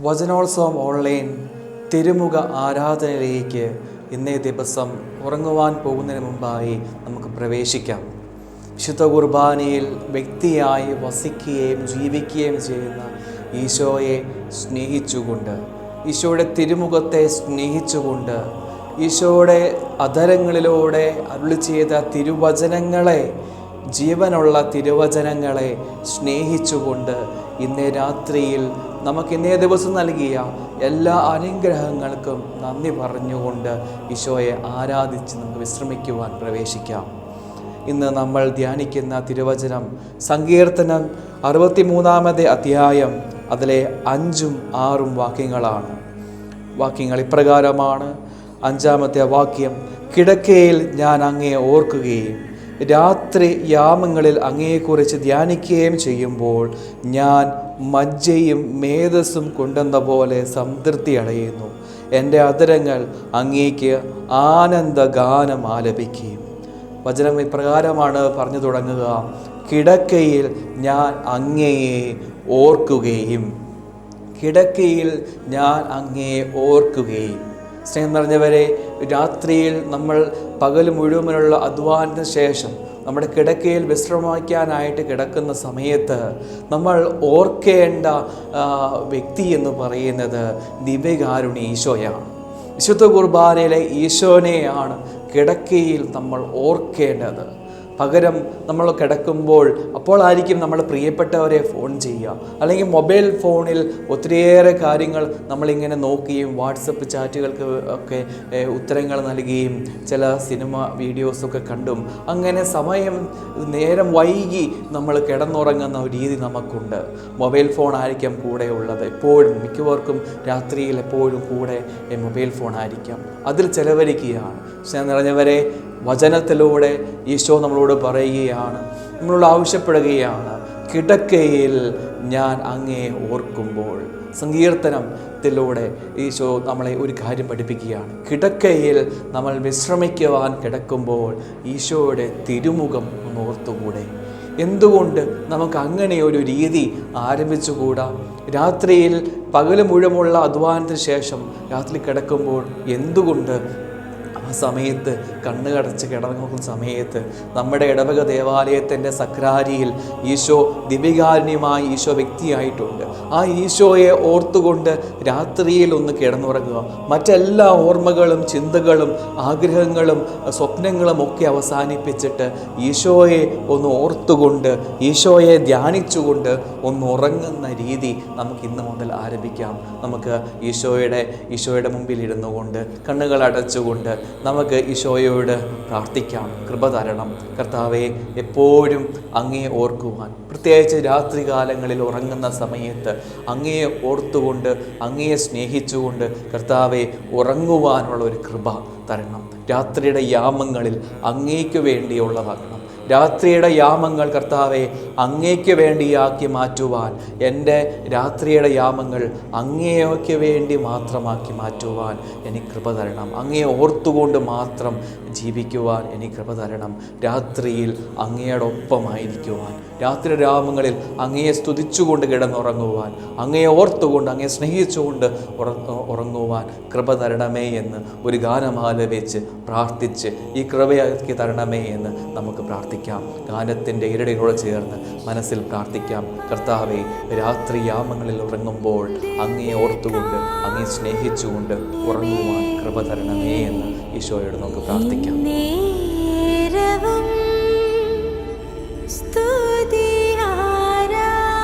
വചനോത്സവം online തിരുമുഖ ആരാധനയിലേക്ക് ഇന്നേ ദിവസം ഉറങ്ങുവാൻ പോകുന്നതിന് മുമ്പായി നമുക്ക് പ്രവേശിക്കാം. വിശുദ്ധ കുർബാനയിൽ വ്യക്തിയായി വസിക്കുകയും ജീവിക്കുകയും ചെയ്യുന്ന ഈശോയെ സ്നേഹിച്ചുകൊണ്ട്, ഈശോയുടെ തിരുമുഖത്തെ സ്നേഹിച്ചുകൊണ്ട്, ഈശോയുടെ അധരങ്ങളിലൂടെ അരുളി ചെയ്ത തിരുവചനങ്ങളെ, ജീവനുള്ള തിരുവചനങ്ങളെ സ്നേഹിച്ചുകൊണ്ട് ഇന്നേ രാത്രിയിൽ നമുക്ക് ഇന്നേ ദിവസം നൽകിയ എല്ലാ അനുഗ്രഹങ്ങൾക്കും നന്ദി പറഞ്ഞുകൊണ്ട് ഈശോയെ ആരാധിച്ച് നമുക്ക് വിശ്രമിക്കുവാൻ പ്രവേശിക്കാം. ഇന്ന് നമ്മൾ ധ്യാനിക്കുന്ന തിരുവചനം സങ്കീർത്തനം 63 അധ്യായം അതിലെ 5ഉം 6ഉം വാക്യങ്ങളാണ്. വാക്യങ്ങൾ ഇപ്രകാരമാണ്. 5-ാമത്തെ വാക്യം: കിടക്കയിൽ ഞാൻ അങ്ങയെ ഓർക്കുകയും രാത്രി യാമങ്ങളിൽ അങ്ങയെക്കുറിച്ച് ധ്യാനിക്കുകയും ചെയ്യുമ്പോൾ ഞാൻ മജ്ജയും മേധസ്സും കൊണ്ടെന്ന പോലെ സംതൃപ്തി അടയുന്നു. എൻ്റെ അധരങ്ങൾ അങ്ങേക്ക് ആനന്ദഗാനം ആലപിക്കുകയും. വചനം ഇപ്രകാരമാണ് പറഞ്ഞു തുടങ്ങുക: കിടക്കയിൽ ഞാൻ അങ്ങയെ ഓർക്കുകയും. കിടക്കയിൽ ഞാൻ അങ്ങയെ ഓർക്കുകയും. സ്നേഹം നിറഞ്ഞവരെ, രാത്രിയിൽ നമ്മൾ പകൽ മുഴുവനുള്ള അധ്വാനത്തിന് ശേഷം നമ്മുടെ കിടക്കയിൽ വിശ്രമിക്കാനായിട്ട് കിടക്കുന്ന സമയത്ത് നമ്മൾ ഓർക്കേണ്ട വ്യക്തി എന്ന് പറയുന്നത് ദിവ്യകാരുണ്യ ഈശോയാണ്. വിശുദ്ധ കുർബാനയിലെ ഈശോനെയാണ് കിടക്കയിൽ നമ്മൾ ഓർക്കേണ്ടത്. പകരം നമ്മൾ കിടക്കുമ്പോൾ അപ്പോഴായിരിക്കും നമ്മൾ പ്രിയപ്പെട്ടവരെ ഫോൺ ചെയ്യുക, അല്ലെങ്കിൽ മൊബൈൽ ഫോണിൽ ഒത്തിരിയേറെ കാര്യങ്ങൾ നമ്മളിങ്ങനെ നോക്കുകയും വാട്സപ്പ് ചാറ്റുകൾക്ക് ഒക്കെ ഉത്തരങ്ങൾ നൽകുകയും ചില സിനിമ വീഡിയോസൊക്കെ കണ്ടും അങ്ങനെ നേരം വൈകി നമ്മൾ കിടന്നുറങ്ങുന്ന ഒരു രീതി നമുക്കുണ്ട്. മൊബൈൽ ഫോൺ ആയിരിക്കാം കൂടെ ഉള്ളത്. എപ്പോഴും മിക്കവർക്കും രാത്രിയിൽ എപ്പോഴും കൂടെ മൊബൈൽ ഫോൺ ആയിരിക്കാം. അതിൽ ചെലവഴിക്കുകയാണ്. സ്നേഹം നിറഞ്ഞവരെ, വചനത്തിലൂടെ ഈശോ നമ്മളോട് പറയുകയാണ്, നമ്മളോട് ആവശ്യപ്പെടുകയാണ്: കിടക്കയിൽ ഞാൻ അങ്ങയെ ഓർക്കുമ്പോൾ. സങ്കീർത്തനത്തിലൂടെ ഈശോ നമ്മളെ ഒരു കാര്യം പഠിപ്പിക്കുകയാണ്. കിടക്കയിൽ നമ്മൾ വിശ്രമിക്കുവാൻ കിടക്കുമ്പോൾ ഈശോയുടെ തിരുമുഖം ഒന്ന് ഓർത്തുകൂടെ? എന്തുകൊണ്ട് നമുക്ക് അങ്ങനെ ഒരു രീതി ആരംഭിച്ചുകൂടാ? രാത്രിയിൽ പകൽ മുഴുവനുള്ള അധ്വാനത്തിന് ശേഷം രാത്രി കിടക്കുമ്പോൾ എന്തുകൊണ്ട് ആ സമയത്ത് കണ്ണുകടച്ച് കിടന്നുറങ്ങുന്ന സമയത്ത് നമ്മുടെ ഇടവക ദേവാലയത്തിൻ്റെ സക്രാരിയിൽ ഈശോ ദിവ്യകാരുണ്യമായി ഈശോ വ്യക്തിയായിട്ടുണ്ട്. ആ ഈശോയെ ഓർത്തുകൊണ്ട് രാത്രിയിൽ ഒന്ന് കിടന്നുറങ്ങുക. മറ്റെല്ലാ ഓർമ്മകളും ചിന്തകളും ആഗ്രഹങ്ങളും സ്വപ്നങ്ങളും ഒക്കെ അവസാനിപ്പിച്ചിട്ട് ഈശോയെ ഒന്ന് ഓർത്തുകൊണ്ട്, ഈശോയെ ധ്യാനിച്ചുകൊണ്ട് ഒന്ന് ഉറങ്ങുന്ന രീതി നമുക്ക് ഇന്ന് മുതൽ ആരംഭിക്കാം. നമുക്ക് ഈശോയുടെ മുമ്പിൽ ഇരുന്നു കൊണ്ട്, കണ്ണുകൾ അടച്ചുകൊണ്ട് നമുക്ക് ഈശോയോട് പ്രാർത്ഥിക്കാം. കൃപ തരണം കർത്താവേ, എപ്പോഴും അങ്ങയെ ഓർക്കുവാൻ, പ്രത്യേകിച്ച് രാത്രി കാലങ്ങളിൽ ഉറങ്ങുന്ന സമയത്ത് അങ്ങയെ ഓർത്തുകൊണ്ട്, അങ്ങയെ സ്നേഹിച്ചുകൊണ്ട് കർത്താവെ ഉറങ്ങുവാനുള്ള ഒരു കൃപ തരണം. രാത്രിയുടെ യാമങ്ങളിൽ അങ്ങേക്ക് വേണ്ടിയുള്ളതാകണം. രാത്രിയുടെ യാമങ്ങൾ കർത്താവെ അങ്ങേക്ക് വേണ്ടിയാക്കി മാറ്റുവാൻ, എൻ്റെ രാത്രിയുടെ യാമങ്ങൾ അങ്ങേക്ക് വേണ്ടി മാത്രമാക്കി മാറ്റുവാൻ എനിക്ക് കൃപ തരണം. അങ്ങയെ ഓർത്തുകൊണ്ട് മാത്രം ജീവിക്കുവാൻ എനിക്ക് കൃപ തരണം. രാത്രിയിൽ അങ്ങയോടൊപ്പമായിരിക്കുവാൻ, രാത്രി യാമങ്ങളിൽ അങ്ങയെ സ്തുതിച്ചുകൊണ്ട് കിടന്നുറങ്ങുവാൻ, അങ്ങയെ ഓർത്തുകൊണ്ട്, അങ്ങയെ സ്നേഹിച്ചുകൊണ്ട് ഉറങ്ങുവാൻ കൃപ തരണമേ എന്ന് ഒരു ഗാനമാല വെച്ച് പ്രാർത്ഥിച്ച് ഈ കൃപയാക്കി തരണമേ എന്ന് നമുക്ക് പ്രാർത്ഥിക്കാം. ഗാനത്തിൻ്റെ ഇരടിനോട് ചേർന്ന് മനസ്സിൽ പ്രാർത്ഥിക്കാം. കർത്താവെ, രാത്രി യാമങ്ങളിൽ ഉറങ്ങുമ്പോൾ അങ്ങയെ ഓർത്തുകൊണ്ട്, അങ്ങയെ സ്നേഹിച്ചുകൊണ്ട് ഉറങ്ങുവാൻ കൃപ തരണമേ എന്ന് ഈശോയോട് നമുക്ക് പ്രാർത്ഥിക്കാം. എന്നീരവും സ്തുതി ആരാധന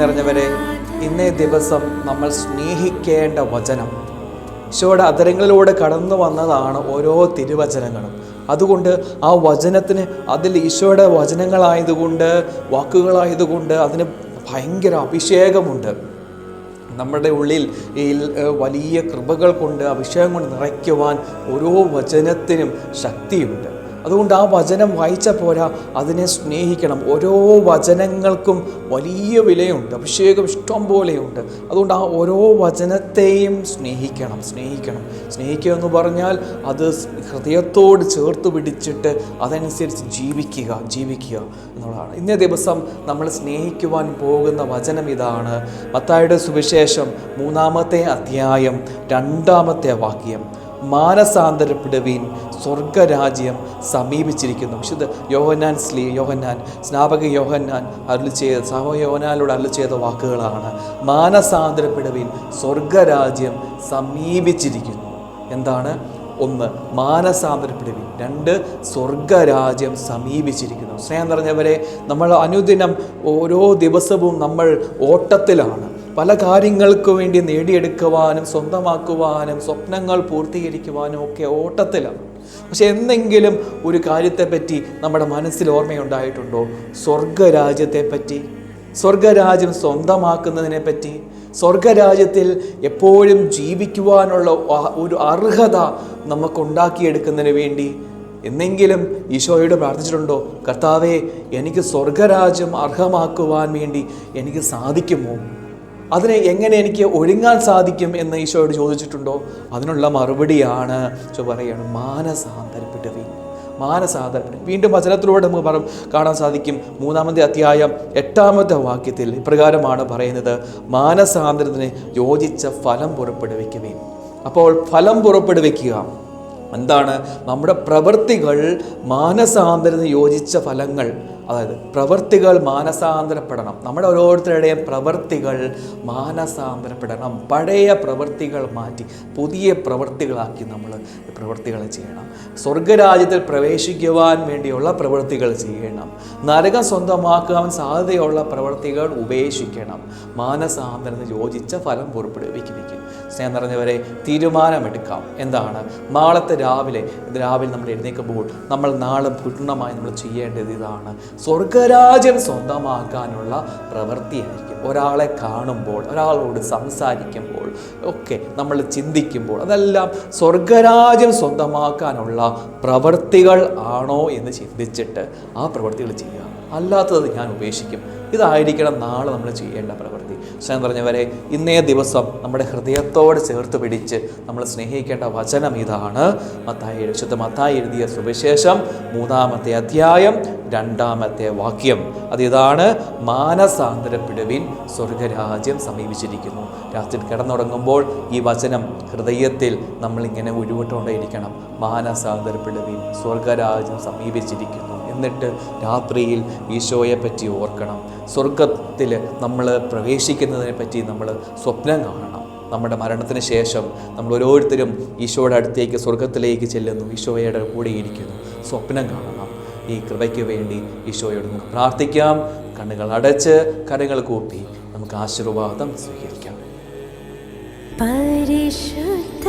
നിറഞ്ഞവരെ, ഇന്നേ ദിവസം നമ്മൾ സ്നേഹിക്കേണ്ട വചനം, ഈശോയുടെ അധരങ്ങളിലൂടെ കടന്നു വന്നതാണ് ഓരോ തിരുവചനങ്ങളും. അതുകൊണ്ട് ആ വചനത്തിന്, അതിൽ ഈശോയുടെ വചനങ്ങളായതുകൊണ്ട്, വാക്കുകളായതുകൊണ്ട് അതിന് ഭയങ്കര അഭിഷേകമുണ്ട്. നമ്മുടെ ഉള്ളിൽ ഈ വലിയ കൃപകൾ കൊണ്ട്, അഭിഷേകം കൊണ്ട് നിറയ്ക്കുവാൻ ഓരോ വചനത്തിനും ശക്തിയുണ്ട്. അതുകൊണ്ട് ആ വചനം വായിച്ചാൽ പോരാ, അതിനെ സ്നേഹിക്കണം. ഓരോ വചനങ്ങൾക്കും വലിയ വിലയുണ്ട്, അഭിഷേകം ഇഷ്ടം പോലെയുണ്ട്. അതുകൊണ്ട് ആ ഓരോ വചനത്തെയും സ്നേഹിക്കണം. സ്നേഹിക്കുക എന്ന് പറഞ്ഞാൽ അത് ഹൃദയത്തോട് ചേർത്ത് പിടിച്ചിട്ട് അതനുസരിച്ച് ജീവിക്കുക എന്നുള്ളതാണ്. ഇന്നേ ദിവസം നമ്മൾ സ്നേഹിക്കുവാൻ പോകുന്ന വചനം ഇതാണ്. മത്തായിയുടെ സുവിശേഷം 3-ാമത്തെ അധ്യായം 2-ാമത്തെ വാക്യം. മാനസാന്തരപ്പെടുവീൻ, സ്വർഗരാജ്യം സമീപിച്ചിരിക്കുന്നു. വിശുദ്ധ യോഹന്നാൻ സ്നാപക യോഹന്നാൻ യോഹന്നാനോട് അരുളി ചെയ്ത വാക്കുകളാണ്. മാനസാന്തരപ്പെടുവീൻ, സ്വർഗരാജ്യം സമീപിച്ചിരിക്കുന്നു. എന്താണ്? 1, മാനസാന്തരപ്പെടുവീൻ. 2, സ്വർഗരാജ്യം സമീപിച്ചിരിക്കുന്നു. സ്നേഹം നിറഞ്ഞവരെ, നമ്മൾ അനുദിനം ഓരോ ദിവസവും നമ്മൾ ഓട്ടത്തിലാണ്. പല കാര്യങ്ങൾക്ക് വേണ്ടി നേടിയെടുക്കുവാനും സ്വന്തമാക്കുവാനും സ്വപ്നങ്ങൾ പൂർത്തീകരിക്കുവാനും ഒക്കെ ഓട്ടത്തിലാണ്. പക്ഷെ എന്തെങ്കിലും ഒരു കാര്യത്തെപ്പറ്റി നമ്മുടെ മനസ്സിൽ ഓർമ്മയുണ്ടായിട്ടുണ്ടോ? സ്വർഗരാജ്യത്തെപ്പറ്റി, സ്വർഗരാജ്യം സ്വന്തമാക്കുന്നതിനെ പറ്റി, സ്വർഗരാജ്യത്തിൽ എപ്പോഴും ജീവിക്കുവാനുള്ള ഒരു അർഹത നമുക്കുണ്ടാക്കിയെടുക്കുന്നതിന് വേണ്ടി എന്നെങ്കിലും ഈശോയോട് പ്രാർത്ഥിച്ചിട്ടുണ്ടോ? കർത്താവേ, എനിക്ക് സ്വർഗരാജ്യം അർഹമാക്കുവാൻ വേണ്ടി എനിക്ക് സാധിക്കുമോ? അതിനെ എങ്ങനെ എനിക്ക് ഒരുങ്ങാൻ സാധിക്കും എന്ന് ഈശോയോട് ചോദിച്ചിട്ടുണ്ടോ? അതിനുള്ള മറുപടിയാണ് ഈശോ പറയുകയാണ്, മാനസാന്തരപ്പെടുവീൻ. വീണ്ടും വചനത്തിലൂടെ നമുക്ക് കാണാൻ സാധിക്കും. 3-ാമത്തെ അധ്യായം 8-ാമത്തെ വാക്യത്തിൽ ഇപ്രകാരമാണ് പറയുന്നത്, മാനസാന്തരത്തിന് യോജിച്ച ഫലം പുറപ്പെടുവിക്കുവീൻ. അപ്പോൾ ഫലം പുറപ്പെടുവിക്കുക എന്താണ്? നമ്മുടെ പ്രവൃത്തികൾ മാനസാന്തരത്തിന് യോജിച്ച ഫലങ്ങൾ, അതായത് പ്രവൃത്തികൾ മാനസാന്തരപ്പെടണം. നമ്മുടെ ഓരോരുത്തരുടെയും പ്രവൃത്തികൾ മാനസാന്തരപ്പെടണം. പഴയ പ്രവൃത്തികൾ മാറ്റി പുതിയ പ്രവൃത്തികളാക്കി നമ്മൾ പ്രവൃത്തികൾ ചെയ്യണം. സ്വർഗരാജ്യത്തിൽ പ്രവേശിക്കുവാൻ വേണ്ടിയുള്ള പ്രവൃത്തികൾ ചെയ്യണം. നരകം സ്വന്തമാക്കാൻ സാധ്യതയുള്ള പ്രവൃത്തികൾ ഉപേക്ഷിക്കണം. മാനസാന്തരത്തിന് യോജിച്ച ഫലം പുറപ്പെടുവിക്കും. സ്നേഹം നിറഞ്ഞവരെ, തീരുമാനമെടുക്കാം. എന്താണ്? നാളത്തെ രാവിലെ നമ്മൾ എഴുന്നേൽക്കുമ്പോൾ നമ്മൾ നാളെ പൂർണ്ണമായി നമ്മൾ ചെയ്യേണ്ടത് ഇതാണ്. സ്വർഗരാജ്യം സ്വന്തമാക്കാനുള്ള പ്രവൃത്തിയായിരിക്കും. ഒരാളെ കാണുമ്പോൾ, ഒരാളോട് സംസാരിക്കുമ്പോൾ ഒക്കെ നമ്മൾ ചിന്തിക്കുമ്പോൾ അതെല്ലാം സ്വർഗരാജ്യം സ്വന്തമാക്കാനുള്ള പ്രവൃത്തികൾ ആണോ എന്ന് ചിന്തിച്ചിട്ട് ആ പ്രവൃത്തികൾ ചെയ്യുക. അല്ലാത്തത് ഞാൻ ഉപേക്ഷിക്കും. ഇതായിരിക്കണം നാളെ നമ്മൾ ചെയ്യേണ്ട പ്രവൃത്തി. സ്നേഹം പറഞ്ഞവരെ, ഇന്നേ ദിവസം നമ്മുടെ ഹൃദയത്തോട് ചേർത്ത് പിടിച്ച് നമ്മൾ സ്നേഹിക്കേണ്ട വചനം ഇതാണ്. വിശുദ്ധ മത്തായി എഴുതിയ സുവിശേഷം 3-ാമത്തെ അധ്യായം 2-ാമത്തെ വാക്യം. അതിതാണ്, മാനസാന്തരപ്പെടുവിൻ, സ്വർഗരാജ്യം സമീപിച്ചിരിക്കുന്നു. രാത്രി കിടന്നുറങ്ങുമ്പോൾ ഈ വചനം ഹൃദയത്തിൽ നമ്മളിങ്ങനെ ഉരുവിട്ടുകൊണ്ടേയിരിക്കണം. മാനസാന്തരപ്പെടുവിൻ, സ്വർഗരാജ്യം സമീപിച്ചിരിക്കുന്നു. എന്നിട്ട് രാത്രിയിൽ ഈശോയെ പറ്റി ഓർക്കണം. സ്വർഗത്തിൽ നമ്മൾ പ്രവേശിക്കുന്നതിനെ പറ്റി നമ്മൾ സ്വപ്നം കാണണം. നമ്മുടെ മരണത്തിന് ശേഷം നമ്മൾ ഓരോരുത്തരും ഈശോയുടെ അടുത്തേക്ക്, സ്വർഗത്തിലേക്ക് ചെല്ലുന്നു, ഈശോയുടെ കൂടെ ഇരിക്കുന്നു. സ്വപ്നം കാണണം. ഈ കൃപയ്ക്ക് വേണ്ടി ഈശോയോട് നമുക്ക് പ്രാർത്ഥിക്കാം. കണ്ണുകൾ അടച്ച് കരങ്ങൾ കൂപ്പി നമുക്ക് ആശീർവാദം സ്വീകരിക്കാം. പരിശുദ്ധ